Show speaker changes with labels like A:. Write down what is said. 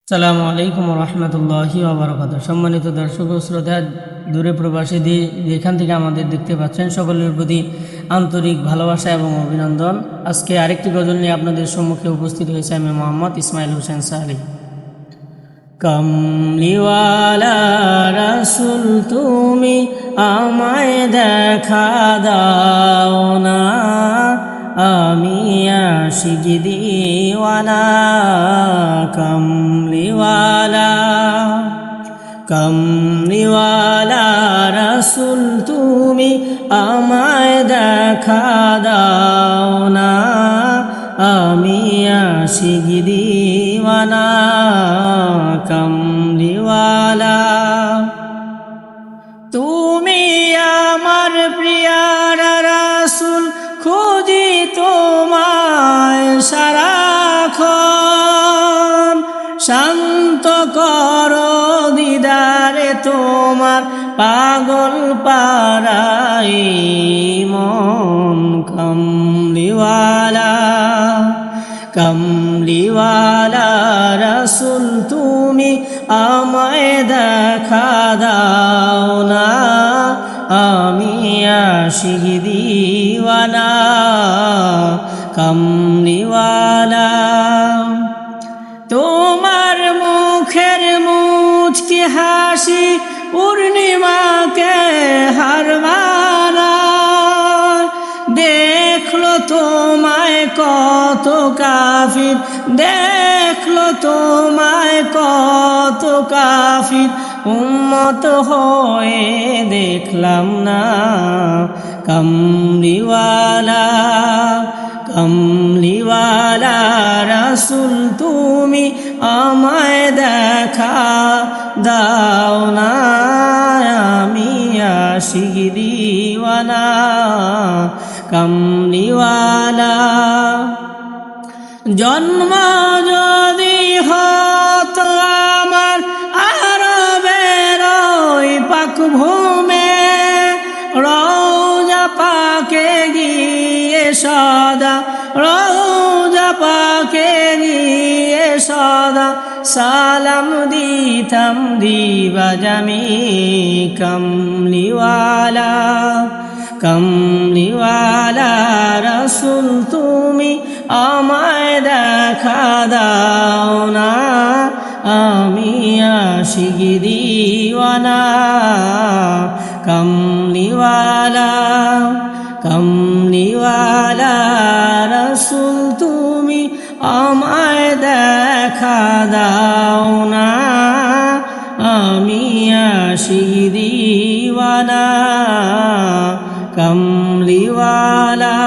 A: আসসালামু আলাইকুম রহমতুল্লাহি ওয়া বারাকাতুহু। সম্মানিত দর্শক ও শ্রোতা, দূরে প্রবাসী যেখান থেকে আমাদের দেখতে পাচ্ছেন, সকলের প্রতি আন্তরিক ভালোবাসা এবং অভিনন্দন। আজকে আরেকটি গজল নিয়ে আপনাদের সম্মুখে উপস্থিত হয়েছে আমি মোহাম্মদ ইসমাইল হোসেন সালি। কমলিওয়ালা রাসূল তুমি আমায় দেখা দাও না, আমি আশিক দিওয়ানা। কমলিওয়ালা রাসূল তুমি আমায় দেখা দাও না, আমি আশিক দিওয়ানা। কমলিওয়ালা তুমি আমার প্রিয়ার রাসূল, খুঁজি তোমায় সারাক্ষণ। শান্ত করো দিদারে তোমার পাগল পারাই মন। কমলিওয়ালা রাসূল তুমি আমায় দেখা দাও না, আমি আশিক দিওয়ানা। কমলিওয়ালা তোমার মুখের মুচকি হাসি পূর্ণিমাকে হার মানায়। দেখলো তোমায় কত কাফির, দেখলো তোমায় কত কাফির, উম্মত হয়ে দেখলাম না। কমলিওয়ালা রাসূল তুমি আমায় দেখা দাও না, আমি আশিক দিওয়ানা। কমলিওয়ালা জন্ম যদি হতো আমার আরবের ওই পাক ভূমে, রওজা পাকে গিয়ে সদা, রওজা পাকে গিয়ে সদা সালাম দিতাম দিবা জামি। কমলিওয়ালা রাসূল তুমি আমায় দেখা দাও না, আমি আশিক দিওয়ানা। কমলিওয়ালা রাসূল তুমি আমায় দেখা দাও না, আমি আশিক দিওয়ানা। কমলিওয়ালা।